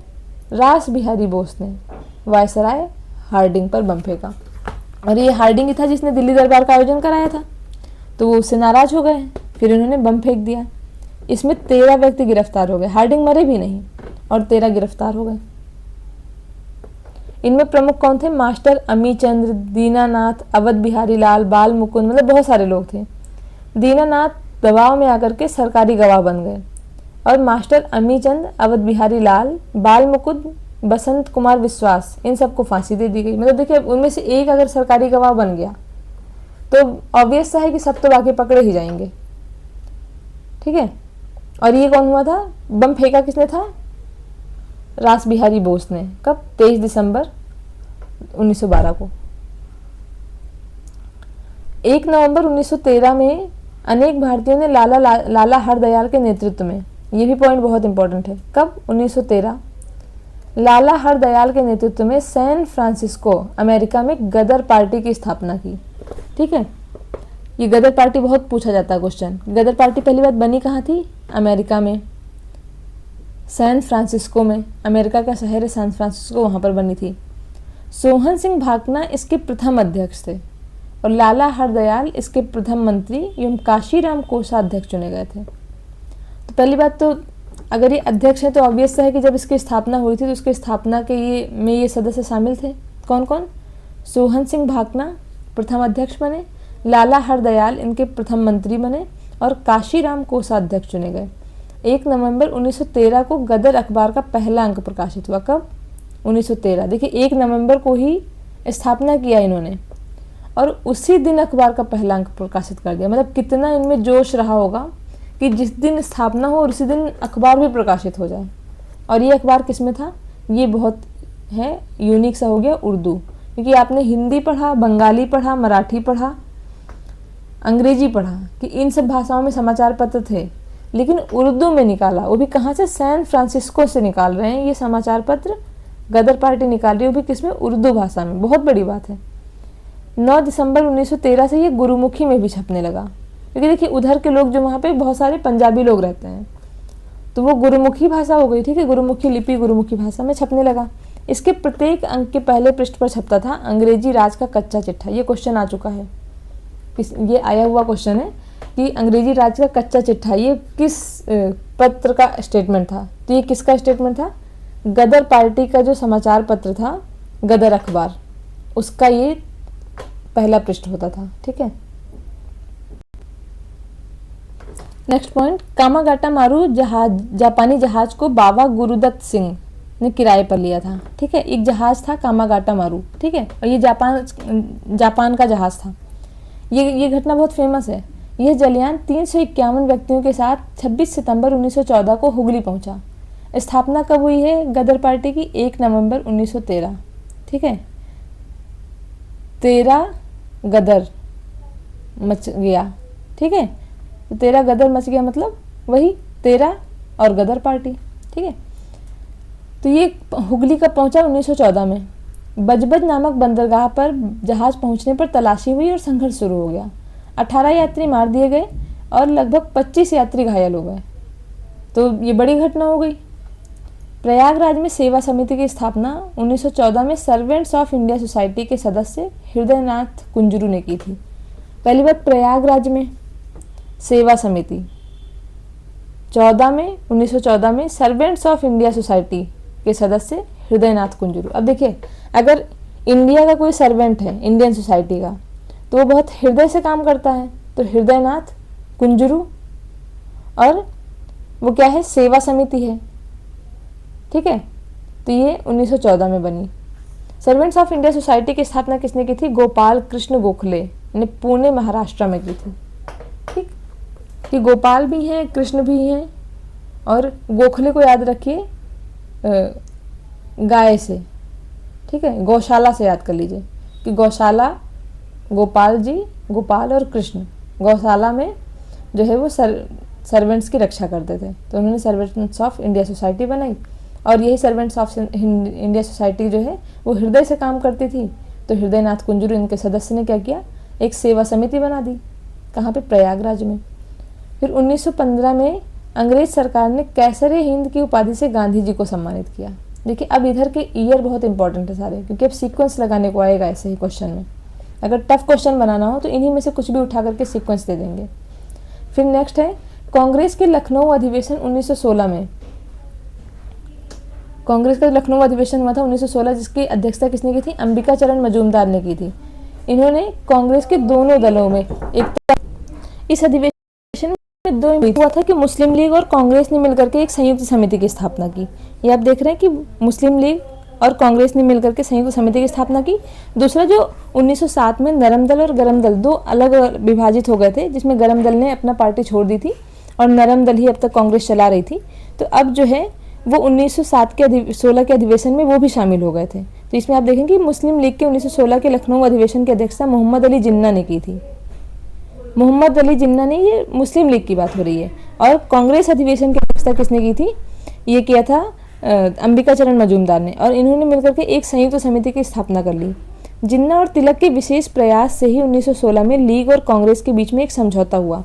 रास बिहारी बोस ने वायसराय हार्डिंग पर बम फेंका, और ये हार्डिंग ही था जिसने दिल्ली दरबार का आयोजन कराया था। तो वो उससे नाराज हो गए, फिर उन्होंने बम फेंक दिया। इसमें 13 व्यक्ति गिरफ्तार हो गए। हार्डिंग मरे भी नहीं और 13 गिरफ्तार हो गए। इनमें प्रमुख कौन थे? मास्टर अमीचंद्र, दीनानाथ, अवध बिहारी लाल, बाल मुकुंद, मतलब बहुत सारे लोग थे। दीनानाथ दबाव में आकर के सरकारी गवाह बन गए, और मास्टर अमीचंद, अवध बिहारी लाल, बाल मुकुंद, बसंत कुमार विश्वास, इन सबको फांसी दे दी गई। मतलब देखिए, उनमें से एक अगर सरकारी गवाह बन गया तो ऑब्वियस सा है कि सब तो बाकी पकड़े ही जाएंगे। ठीक है। और ये कौन हुआ था? बम फेंका किसने था? रास बिहारी बोस ने। कब? 23 दिसंबर 1912 को। 1 नवंबर 1913 में अनेक भारतीयों ने लाला हरदयाल के नेतृत्व में, ये भी पॉइंट बहुत इंपॉर्टेंट है, कब? 1913, लाला हरदयाल के नेतृत्व में सैन फ्रांसिस्को अमेरिका में गदर पार्टी की स्थापना की। ठीक है। ये गदर पार्टी बहुत पूछा जाता है क्वेश्चन। गदर पार्टी पहली बात बनी कहाँ थी? अमेरिका में, सैन फ्रांसिस्को में। अमेरिका का शहर है सैन फ्रांसिस्को, वहाँ पर बनी थी। सोहन सिंह भाकना इसके प्रथम अध्यक्ष थे, और लाला हरदयाल इसके प्रथम मंत्री एवं काशीराम कोषाध्यक्ष चुने गए थे। तो पहली बात तो, अगर ये अध्यक्ष है तो ऑब्वियस है कि जब इसकी स्थापना हुई थी तो उसकी स्थापना के ये सदस्य शामिल थे। कौन कौन? सोहन सिंह भाकना प्रथम अध्यक्ष बने, लाला हरदयाल इनके प्रथम मंत्री बने, और काशीराम कोषाध्यक्ष चुने गए। 1 नवंबर 1913 को गदर अखबार का पहला अंक प्रकाशित हुआ। कब? 1913। देखिए, 1 नवंबर को ही स्थापना किया इन्होंने, और उसी दिन अखबार का पहला अंक प्रकाशित कर दिया। मतलब कितना इनमें जोश रहा होगा कि जिस दिन स्थापना हो और उसी दिन अखबार भी प्रकाशित हो जाए। और ये अखबार किस में था? ये बहुत है यूनिक सा हो गया, उर्दू, क्योंकि आपने हिंदी पढ़ा, बंगाली पढ़ा, मराठी पढ़ा, अंग्रेजी पढ़ा कि इन सब भाषाओं में समाचार पत्र थे, लेकिन उर्दू में निकाला, वो भी कहाँ से? सैन फ्रांसिस्को से निकाल रहे हैं ये समाचार पत्र। गदर पार्टी निकाल रही है, वो भी किसमें? उर्दू भाषा में। बहुत बड़ी बात है। 9 दिसंबर 1913 से ये गुरुमुखी में भी छपने लगा, क्योंकि देखिए उधर के लोग जो वहाँ पे बहुत सारे पंजाबी लोग रहते हैं, तो वो गुरुमुखी भाषा हो गई। ठीक है। गुरुमुखी लिपि गुरुमुखी भाषा में छपने लगा। इसके प्रत्येक अंक के पहले पृष्ठ पर छपता था अंग्रेजी राज का कच्चा चिट्ठा। ये क्वेश्चन आ चुका है, ये आया हुआ क्वेश्चन है कि अंग्रेजी राज का कच्चा चिट्ठा ये किस पत्र का स्टेटमेंट था? तो ये किसका स्टेटमेंट था? गदर पार्टी का जो समाचार पत्र था, गदर अखबार, उसका ये पहला पृष्ठ होता था। ठीक है। नेक्स्ट पॉइंट, कामागाटा मारू जापानी जहाज को बाबा गुरुदत्त सिंह ने किराए पर लिया था। ठीक है। एक जहाज था कामागाटा मारू। ठीक है। और ये जापान का जहाज था। ये घटना बहुत फेमस है। यह जलयान 351 व्यक्तियों के साथ 26 सितंबर 1914 को हुगली पहुंचा। स्थापना कब हुई है गदर पार्टी की? 1 नवंबर 1913। ठीक है। 13 गदर मच गया। ठीक है। तो 13 गदर मच गया, मतलब वही 13 और गदर पार्टी। ठीक है। तो ये हुगली कब पहुंचा? 1914 में। बजबज नामक बंदरगाह पर जहाज पहुंचने पर तलाशी हुई और संघर्ष शुरू हो गया। 18 यात्री मार दिए गए और लगभग 25 यात्री घायल हो गए। तो ये बड़ी घटना हो गई। प्रयागराज में सेवा समिति की स्थापना 1914 में सर्वेंट्स ऑफ इंडिया सोसाइटी के सदस्य हृदयनाथ कुंजरू ने की थी। पहली बात, प्रयागराज में सेवा समिति 1914 में सर्वेंट्स ऑफ इंडिया सोसाइटी के सदस्य हृदयनाथ कुंजरू। अब देखिए, अगर इंडिया का कोई सर्वेंट है इंडियन सोसाइटी का, तो वो बहुत हृदय से काम करता है, तो हृदयनाथ कुंजरू, और वो क्या है? सेवा समिति है। ठीक है। तो ये 1914 में बनी। सर्वेंट्स ऑफ इंडिया सोसाइटी की स्थापना किसने की थी? गोपाल कृष्ण गोखले ने पुणे महाराष्ट्र में की थी। ठीक, कि गोपाल भी हैं, कृष्ण भी हैं, और गोखले को याद रखिए गाय से। ठीक है। गौशाला से याद कर लीजिए कि गौशाला, गोपाल जी, गोपाल और कृष्ण, गौशाला में जो है वो सर्वेंट्स की रक्षा करते थे। तो उन्होंने सर्वेंट्स ऑफ इंडिया सोसाइटी बनाई और यही सर्वेंट्स ऑफ इंडिया सोसाइटी जो है वो हृदय से काम करती थी। तो हृदय नाथ कुंजरू इनके सदस्य ने क्या किया, एक सेवा समिति बना दी। कहाँ पे, प्रयागराज में। फिर 1915 में अंग्रेज सरकार ने कैसरे हिंद की उपाधि से गांधी जी को सम्मानित किया। देखिए अब इधर के ईयर बहुत इंपॉर्टेंट है सारे, क्योंकि अब सीक्वेंस लगाने को आएगा ऐसे ही क्वेश्चन में। अगर टफ क्वेश्चन बनाना हो तो इन्हीं में से कुछ भी उठा करके सीक्वेंस दे देंगे। फिर नेक्स्ट है कांग्रेस के लखनऊ अधिवेशन 1916 में। कांग्रेस का लखनऊ अधिवेशन हुआ था 1916, जिसकी अध्यक्षता किसने की थी, अंबिका चरण मजूमदार ने की थी। इन्होंने कांग्रेस के दोनों दलों में इस अधिवेशन में दो हुआ था कि मुस्लिम लीग और कांग्रेस ने मिलकर के एक संयुक्त समिति की स्थापना की। ये आप देख रहे हैं कि मुस्लिम लीग और कांग्रेस ने मिलकर के संयुक्त समिति की स्थापना की। दूसरा जो 1907 में नरम दल और गरम दल दो अलग विभाजित हो गए थे, जिसमें गरम दल ने अपना पार्टी छोड़ दी थी और नरम दल ही अब तक कांग्रेस चला रही थी। तो अब जो है वो 1907 के 16 के अधिवेशन में वो भी शामिल हो गए थे। तो इसमें आप देखेंगे कि मुस्लिम लीग के 1916 के लखनऊ अधिवेशन की अध्यक्षता मोहम्मद अली जिन्ना ने की थी। मोहम्मद अली जिन्ना ने, ये मुस्लिम लीग की बात हो रही है। और कांग्रेस अधिवेशन की अध्यक्षता किसने की थी, ये किया था अंबिका चरण मजूमदार ने। और इन्होंने मिलकर के एक संयुक्त समिति की स्थापना कर ली। जिन्ना और तिलक के विशेष प्रयास से ही 1916 में लीग और कांग्रेस के बीच में एक समझौता हुआ।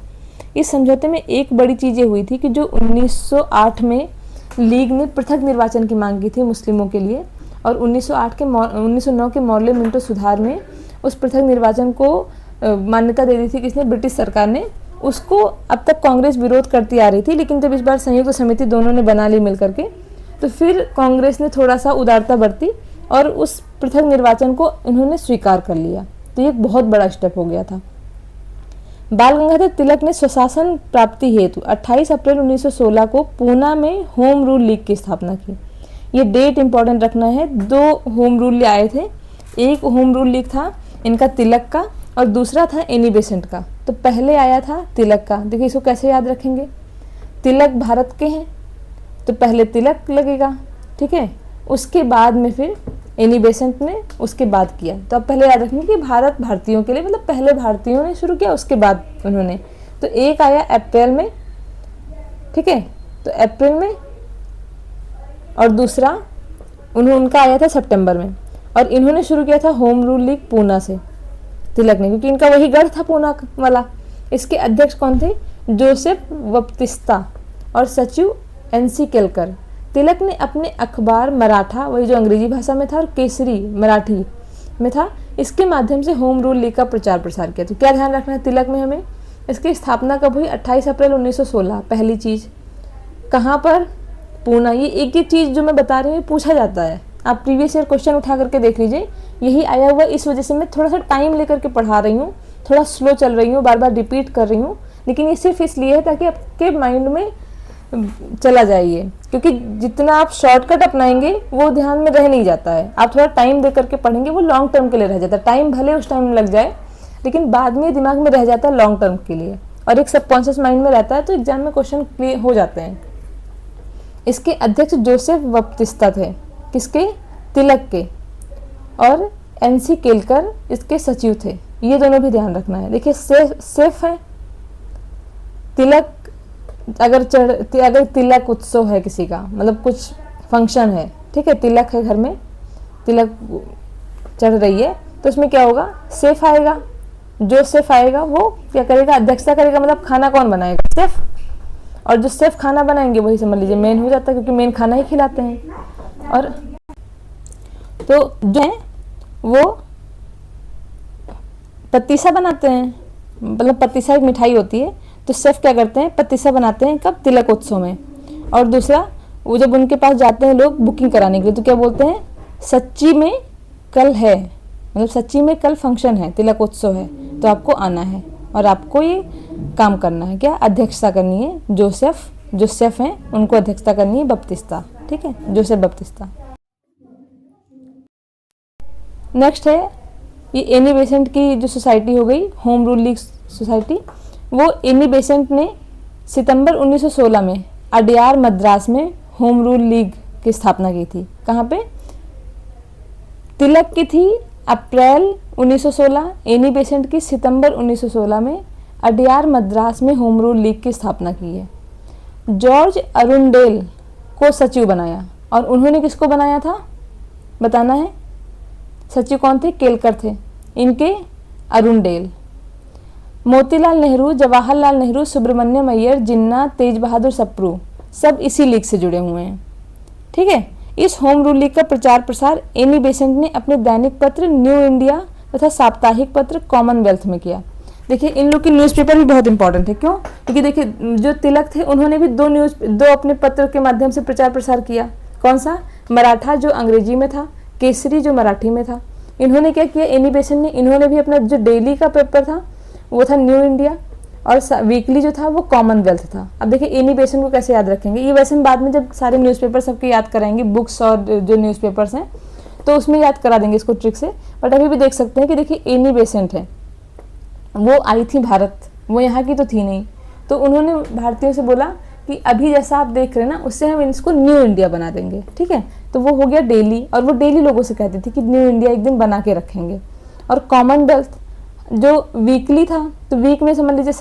इस समझौते में एक बड़ी चीज़ ये हुई थी कि जो 1908 में लीग ने पृथक निर्वाचन की मांग की थी मुस्लिमों के लिए, और 1909 के मॉडल मिंटो सुधार में उस पृथक निर्वाचन को मान्यता दे दी थी किसने, ब्रिटिश सरकार ने। उसको अब तक कांग्रेस विरोध करती आ रही थी, लेकिन जब इस बार संयुक्त समिति दोनों ने बना ली मिलकर के, तो फिर कांग्रेस ने थोड़ा सा उदारता बरती और उस पृथक निर्वाचन को उन्होंने स्वीकार कर लिया। तो ये एक बहुत बड़ा स्टेप हो गया था। बाल गंगाधर तिलक ने स्वशासन प्राप्ति हेतु 28 अप्रैल 1916 को पूना में होम रूल लीग की स्थापना की। ये डेट इंपॉर्टेंट रखना है। दो होम रूल आए थे, एक होम रूल लीग था इनका तिलक का और दूसरा था एनी बेसेंट का। तो पहले आया था तिलक का। देखिए इसको कैसे याद रखेंगे, तिलक भारत के हैं तो पहले तिलक लगेगा, ठीक है। उसके बाद में फिर एनी बेसेंट ने उसके बाद किया। तो अब पहले याद रखेंगे कि भारत भारतीयों के लिए, मतलब पहले भारतीयों ने शुरू किया उसके बाद उन्होंने। तो एक आया अप्रैल में, ठीक है, तो अप्रैल में, और दूसरा उनका आया था सितंबर में। और इन्होंने शुरू किया था होम रूल लीग पूना से, तिलक ने, क्योंकि इनका वही गढ़ था पूना वाला। इसके अध्यक्ष कौन थे, जोसेफ बप्तिस्ता और सचिव NC केलकर। तिलक ने अपने अखबार मराठा, वही जो अंग्रेजी भाषा में था, और केसरी मराठी में था, इसके माध्यम से होम रूल लीग का प्रचार प्रसार किया। तो क्या ध्यान रखना है तिलक में हमें, इसकी स्थापना कब हुई, 28 अप्रैल 1916। पहली चीज़ कहाँ पर, पूना। ये एक एक चीज़ जो मैं बता रही हूँ पूछा जाता है, आप प्रीवियस ईयर क्वेश्चन उठा करके देख लीजिए। यही आया हुआ, इस वजह से मैं थोड़ा सा टाइम लेकर के पढ़ा रही हूँ, थोड़ा स्लो चल रही हूँ, बार बार रिपीट कर रही हूँ, लेकिन ये सिर्फ इसलिए है ताकि आपके माइंड में चला जाइए, क्योंकि जितना आप शॉर्टकट अपनाएंगे वो ध्यान में रह नहीं जाता है। आप थोड़ा टाइम दे करके पढ़ेंगे, वो लॉन्ग टर्म के लिए रह जाता है। टाइम भले उस टाइम में लग जाए, लेकिन बाद में दिमाग में रह जाता है लॉन्ग टर्म के लिए, और एक सबकॉन्शियस माइंड में रहता है, तो एग्जाम में क्वेश्चन क्लियर हो जाते हैं। इसके अध्यक्ष जोसेफ बप्तिस्ता थे, किसके, तिलक के, और NC केलकर इसके सचिव थे। ये दोनों भी ध्यान रखना है। देखिए सेफ है तिलक, अगर तिलक उत्सव है किसी का, मतलब कुछ फंक्शन है, ठीक है, तिलक है घर में, तिलक चढ़ रही है, तो उसमें क्या होगा, सेफ आएगा। जो सेफ आएगा वो क्या करेगा, अध्यक्षता करेगा, मतलब खाना कौन बनाएगा, सेफ। और जो सेफ खाना बनाएंगे वही समझ लीजिए मेन हो जाता है, क्योंकि मेन खाना ही खिलाते हैं। और तो जो है वो पतीसा बनाते हैं, मतलब पतीसा एक मिठाई होती है, तो सेफ क्या करते हैं, पतीसा बनाते हैं कब, तिलक उत्सव में। और दूसरा, वो जब उनके पास जाते हैं लोग बुकिंग कराने के लिए, तो क्या बोलते हैं, सच्ची में कल है, मतलब सच्ची में कल फंक्शन है, तिलक उत्सव है, तो आपको आना है और आपको ये काम करना है, क्या, अध्यक्षता करनी है। जो सेफ हैं उनको अध्यक्षता करनी है बप्तिस्ता, ठीक है, जोसेफ बप्तिस्ता। नेक्स्ट है ये एनी बेसेंट की जो सोसाइटी हो गई, होम रूल लीग सोसाइटी, वो एनी बेसेंट ने सितंबर 1916 में अडयार मद्रास में होम रूल लीग की स्थापना की थी। कहाँ पे, तिलक की थी अप्रैल 1916, एनी बेसेंट की सितंबर 1916 में, अडयार मद्रास में होम रूल लीग की स्थापना की है। जॉर्ज अरुंडेल को सचिव बनाया, और उन्होंने किसको बनाया था बताना है। सचिव कौन थे? केलकर थे, इनके अरुंडेल। मोतीलाल नेहरू, जवाहरलाल नेहरू, सुब्रमण्यम अय्यर, जिन्ना, तेज बहादुर सप्रू सब इसी लीग से जुड़े हुए हैं। ठीक है। इस होम रूल लीग का प्रचार प्रसार एनी बेसेंट ने अपने दैनिक पत्र न्यू इंडिया तथा साप्ताहिक पत्र कॉमनवेल्थ में किया। देखिए इन लोग की न्यूज़पेपर भी बहुत इंपॉर्टेंट है। क्यों? क्योंकि देखिए जो तिलक थे उन्होंने भी दो अपने पत्र के माध्यम से प्रचार प्रसार किया। कौन सा? मराठा जो अंग्रेजी में था, केसरी जो मराठी में था। इन्होंने क्या किया? एनी बेसेंट ने, इन्होंने भी अपना जो डेली का पेपर था वो था न्यू इंडिया, और वीकली जो था वो कॉमनवेल्थ था। अब देखिए एनी बेसेंट को कैसे याद रखेंगे, ये वैसे हम बाद में जब सारे न्यूज़पेपर सबके याद कराएंगे, बुक्स और जो न्यूज़पेपर्स हैं तो उसमें याद करा देंगे इसको ट्रिक से। बट अभी भी देख सकते हैं कि देखिए एनी बेसेंट है, वो आई थी भारत, वो यहाँ की तो थी नहीं, तो उन्होंने भारतीयों से बोला कि अभी जैसा आप देख रहे हैं ना उससे हम इसको न्यू इंडिया बना देंगे। ठीक है, तो वो हो गया डेली, और वो डेली लोगों से कहती थी कि न्यू इंडिया एक दिन बना के रखेंगे। और कॉमनवेल्थ जो वीकली था, तो वीक में समझ लीजिए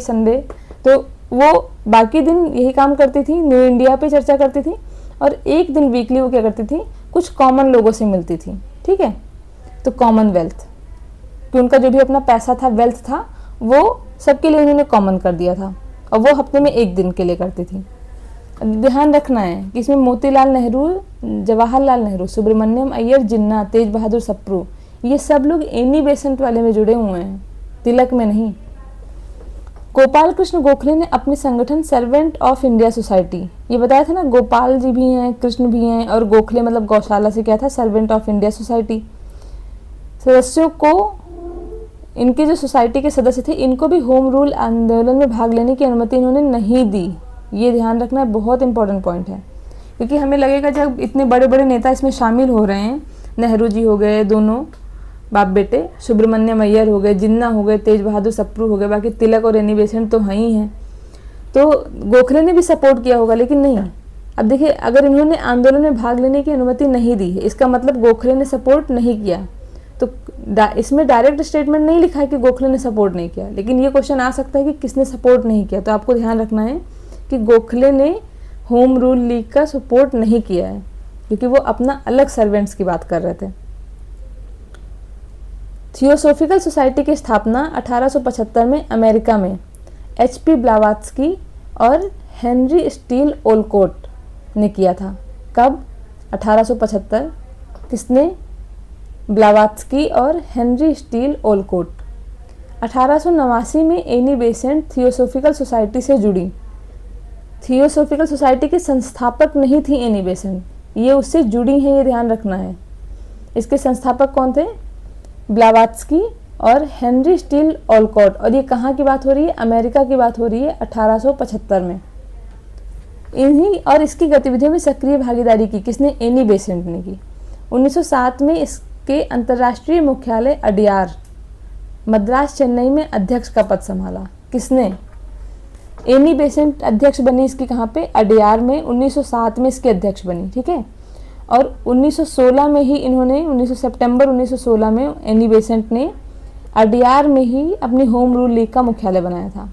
संडे, तो वो बाकी दिन यही काम करती थी, न्यू इंडिया पे चर्चा करती थी, और एक दिन वीकली वो क्या करती थी, कुछ कॉमन लोगों से मिलती थी। ठीक है, तो कॉमनवेल्थ कि उनका जो भी अपना पैसा था, वेल्थ था, वो सबके लिए उन्होंने कॉमन कर दिया था, और वो हफ्ते में एक दिन के लिए करती थी। ध्यान रखना है कि इसमें मोतीलाल नेहरू, जवाहरलाल नेहरू, सुब्रमण्यम अय्यर, जिन्ना, तेज बहादुर सप्रू, ये सब लोग एनी बेसेंट वाले में जुड़े हुए हैं, तिलक में नहीं। गोपाल कृष्ण गोखले ने अपने संगठन सर्वेंट ऑफ इंडिया सोसाइटी, ये बताया था ना, गोपाल जी भी हैं, कृष्ण भी हैं, और गोखले मतलब गौशाला से क्या था, सर्वेंट ऑफ इंडिया सोसाइटी। सदस्यों को, इनके जो सोसाइटी के सदस्य थे, इनको भी होम रूल आंदोलन में भाग लेने की अनुमति इन्होंने नहीं दी। ये ध्यान रखना है, बहुत इंपॉर्टेंट पॉइंट है, क्योंकि हमें लगेगा जब इतने बड़े बड़े नेता इसमें शामिल हो रहे हैं, नेहरू जी हो गए दोनों बाप बेटे, सुब्रमण्यम अय्यर हो गए, जिन्ना हो गए, तेज बहादुर सप्रू हो गए, बाकी तिलक और एनी बेसेंट तो हैं ही हैं, तो गोखले ने भी सपोर्ट किया होगा, लेकिन नहीं। अब देखिए अगर इन्होंने आंदोलन में भाग लेने की अनुमति नहीं दी है, इसका मतलब गोखले ने सपोर्ट नहीं किया। तो इसमें डायरेक्ट स्टेटमेंट नहीं लिखा है कि गोखले ने सपोर्ट नहीं किया, लेकिन ये क्वेश्चन आ सकता है कि किसने सपोर्ट नहीं किया। तो आपको ध्यान रखना है कि गोखले ने होम रूल लीग का सपोर्ट नहीं किया है, क्योंकि वो अपना अलग सर्वेंट्स की बात कर रहे थे। थियोसोफिकल सोसाइटी की स्थापना 1875 में अमेरिका में HP ब्लावात्स्की और हेनरी स्टील ओलकोट ने किया था। कब? 1875। किसने? ब्लावात्स्की और हेनरी स्टील ओलकोट। 1889 में एनी बेसेंट थियोसोफिकल सोसाइटी से जुड़ी। थियोसोफिकल सोसाइटी के संस्थापक नहीं थी एनी बेसेंट, ये उससे जुड़ी हैं, ये ध्यान रखना है। इसके संस्थापक कौन थे? ब्लावात्स्की और हेनरी स्टील ओलकोट। और ये कहाँ की बात हो रही है? अमेरिका की बात हो रही है 1875 में। इन्हीं और इसकी गतिविधियों में सक्रिय भागीदारी की किसने? एनी बेसेंट ने की। 1907 में इसके अंतर्राष्ट्रीय मुख्यालय अडयार मद्रास चेन्नई में अध्यक्ष का पद संभाला। किसने? एनी बेसेंट अध्यक्ष बनी इसकी, कहाँ पे? अडयार में। 1907 में इसके अध्यक्ष बनी। ठीक है, और 1916 में ही इन्होंने सितंबर 1916 में एनी बेसेंट ने अडयार में ही अपनी होम रूल लीग का मुख्यालय बनाया था।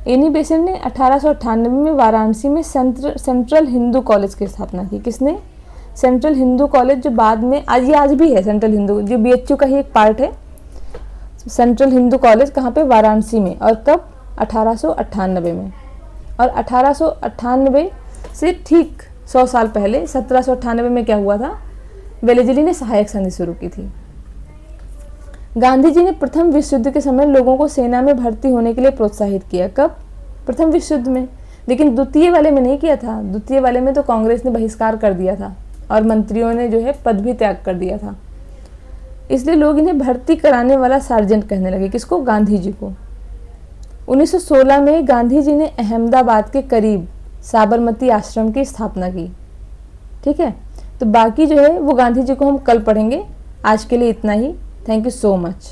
एनी बेसेंट ने 1898 में वाराणसी में सेंट्रल हिंदू कॉलेज की स्थापना की। किसने? सेंट्रल हिंदू कॉलेज, जो बाद में आज भी है सेंट्रल हिंदू, जो BHU का ही एक पार्ट है। सेंट्रल हिंदू कॉलेज कहाँ पे? वाराणसी में। और कब? 1898 में। और 1898 से ठीक 100 साल पहले 1798 में क्या हुआ था? वेलेजली ने सहायक संधि शुरू की थी। गांधी जी ने प्रथम विश्व युद्ध के समय लोगों को सेना में भर्ती होने के लिए प्रोत्साहित किया। कब? प्रथम विश्व युद्ध में। लेकिन द्वितीय वाले में नहीं किया था। द्वितीय वाले में तो कांग्रेस ने बहिष्कार कर दिया था और मंत्रियों ने जो है पद भी त्याग कर दिया था, इसलिए लोग इन्हें भर्ती कराने वाला सार्जेंट कहने लगे। किसको? गांधी जी को। 1916 में गांधी जी ने अहमदाबाद के करीब साबरमती आश्रम की स्थापना की। ठीक है, तो बाकी जो है वो गांधी जी को हम कल पढ़ेंगे। आज के लिए इतना ही। Thank you so much.